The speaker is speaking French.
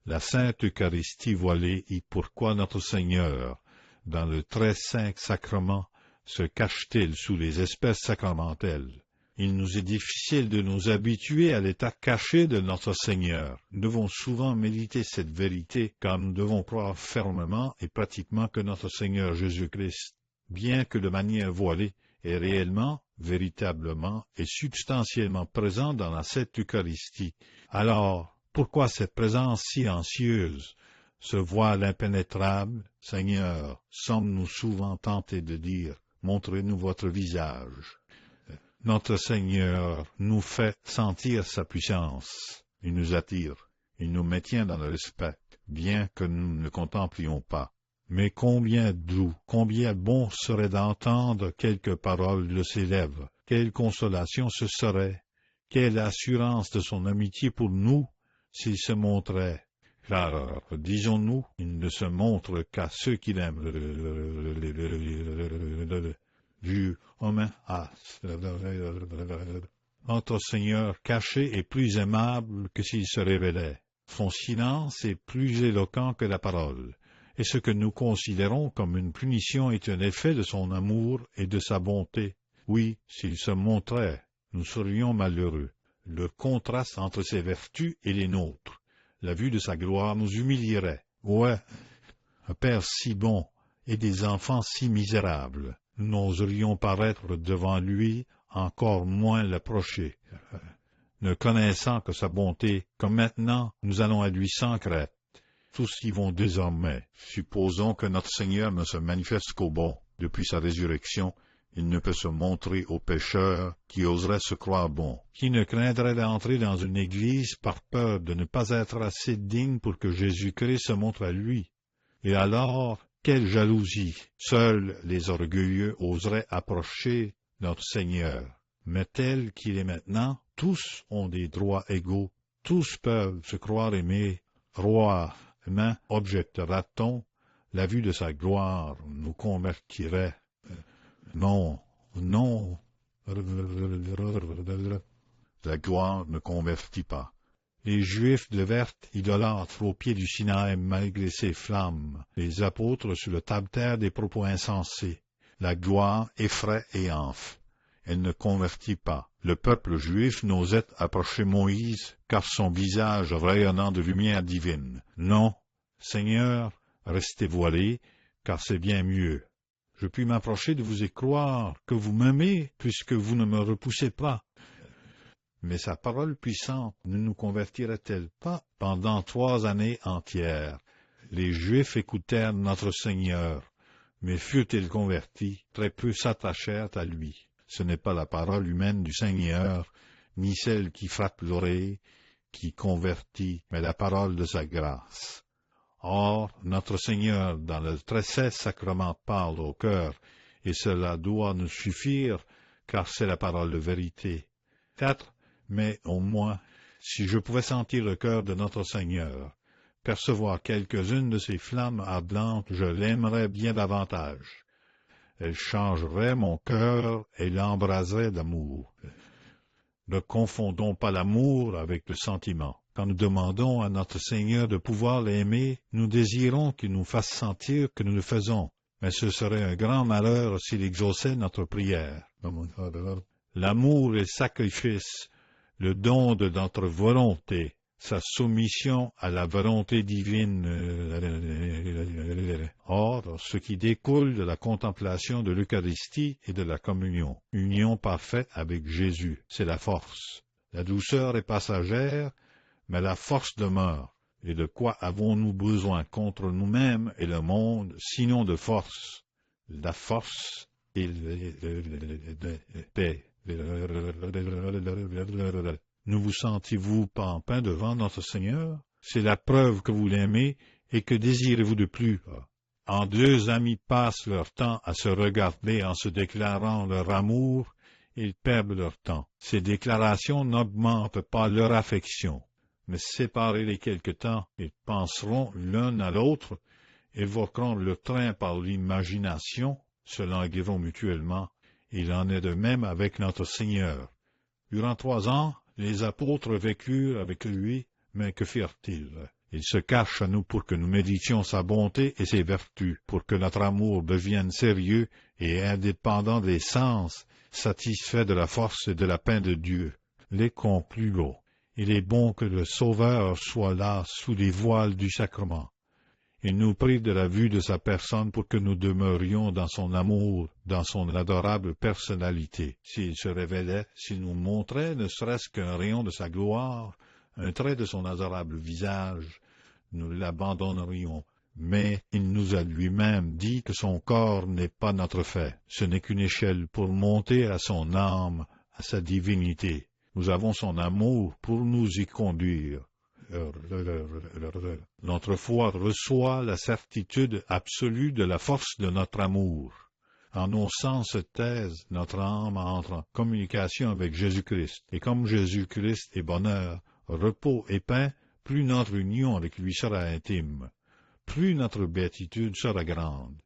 la Sainte Eucharistie voilée et pourquoi notre Seigneur, dans le très saint sacrement, se cache-t-il sous les espèces sacramentelles? Il nous est difficile de nous habituer à l'état caché de notre Seigneur. Nous devons souvent méditer cette vérité, car nous devons croire fermement et pratiquement que notre Seigneur Jésus-Christ, bien que de manière voilée, est réellement, véritablement et substantiellement présent dans la Sainte Eucharistie. Alors, pourquoi cette présence silencieuse, ce voile impénétrable? Seigneur, sommes-nous souvent tentés de dire, montrez-nous votre visage. Notre Seigneur nous fait sentir sa puissance, il nous attire, il nous maintient dans le respect, bien que nous ne le contemplions pas. Mais combien doux, combien bon serait d'entendre quelques paroles de ses lèvres, quelle consolation ce serait, quelle assurance de son amitié pour nous, s'il se montrait. Car, disons-nous, il ne se montre qu'à ceux qu'il aime. Notre Seigneur caché est plus aimable que s'il se révélait. Son silence est plus éloquent que la parole. Et ce que nous considérons comme une punition est un effet de son amour et de sa bonté. Oui, s'il se montrait, nous serions malheureux. Le contraste entre ses vertus et les nôtres. La vue de sa gloire nous humilierait. Ouais, un père si bon et des enfants si misérables. Nous n'oserions paraître devant lui, encore moins l'approcher. Ne connaissant que sa bonté, comme maintenant, nous allons à lui sans crainte. Tous y vont désormais. Supposons que notre Seigneur ne se manifeste qu'aux bons. Depuis sa résurrection, il ne peut se montrer aux pécheurs qui oseraient se croire bons, qui ne craindraient d'entrer dans une église par peur de ne pas être assez dignes pour que Jésus-Christ se montre à lui. Et alors, quelle jalousie! Seuls les orgueilleux oseraient approcher notre Seigneur. Mais tel qu'il est maintenant, tous ont des droits égaux, tous peuvent se croire aimés. Roi, objectera-t-on, la vue de sa gloire nous convertirait. Non, non. La gloire ne convertit pas. Les Juifs devinrent idolâtres au pied du Sinaï malgré ses flammes, les apôtres sur le table-terre des propos insensés. La gloire effraie et enfle. Elle ne convertit pas. Le peuple juif n'osait approcher Moïse, car son visage rayonnant de lumière divine. Non, Seigneur, restez voilés, car c'est bien mieux. Je puis m'approcher de vous et croire que vous m'aimez, puisque vous ne me repoussez pas. Mais sa parole puissante ne nous convertirait-elle pas pendant 3 années entières? Les Juifs écoutèrent notre Seigneur, mais furent-ils convertis? Très peu s'attachèrent à lui. Ce n'est pas la parole humaine du Seigneur, ni celle qui frappe l'oreille, qui convertit, mais la parole de sa grâce. Or, notre Seigneur, dans le très saint sacrement, parle au cœur, et cela doit nous suffire, car c'est la parole de vérité. 4. Mais, au moins, si je pouvais sentir le cœur de notre Seigneur, percevoir quelques-unes de ses flammes ardentes, je l'aimerais bien davantage. Elle changerait mon cœur et l'embraserait d'amour. Ne confondons pas l'amour avec le sentiment. Quand nous demandons à notre Seigneur de pouvoir l'aimer, nous désirons qu'il nous fasse sentir que nous le faisons, mais ce serait un grand malheur s'il exauçait notre prière. L'amour est le sacrifice, le don de notre volonté, sa soumission à la volonté divine. Or, ce qui découle de la contemplation de l'Eucharistie et de la communion, union parfaite avec Jésus, c'est la force. La douceur est passagère, mais la force demeure. Et de quoi avons-nous besoin contre nous-mêmes et le monde, sinon de force? La force est paix. Ne vous sentez-vous pas en paix devant notre Seigneur? C'est la preuve que vous l'aimez, et que désirez-vous de plus? En 2 amis passent leur temps à se regarder en se déclarant leur amour, ils perdent leur temps. Ces déclarations n'augmentent pas leur affection, mais séparés quelque temps, ils penseront l'un à l'autre, évoqueront le train par l'imagination, se languiront mutuellement. Il en est de même avec notre Seigneur. Durant 3 ans, les apôtres vécurent avec lui, mais que firent-ils? Il se cache à nous pour que nous méditions sa bonté et ses vertus, pour que notre amour devienne sérieux et indépendant des sens, satisfait de la force et de la paix de Dieu. Les concluons. Il est bon que le Sauveur soit là sous les voiles du sacrement. Il nous prive de la vue de sa personne pour que nous demeurions dans son amour, dans son adorable personnalité. S'il se révélait, s'il nous montrait ne serait-ce qu'un rayon de sa gloire, un trait de son adorable visage, nous l'abandonnerions. Mais il nous a lui-même dit que son corps n'est pas notre fait, ce n'est qu'une échelle pour monter à son âme, à sa divinité. Nous avons son amour pour nous y conduire. Notre foi reçoit la certitude absolue de la force de notre amour. En nos sens se taise, notre âme entre en communication avec Jésus-Christ. Et comme Jésus-Christ est bonheur, repos et paix, plus notre union avec lui sera intime, plus notre béatitude sera grande.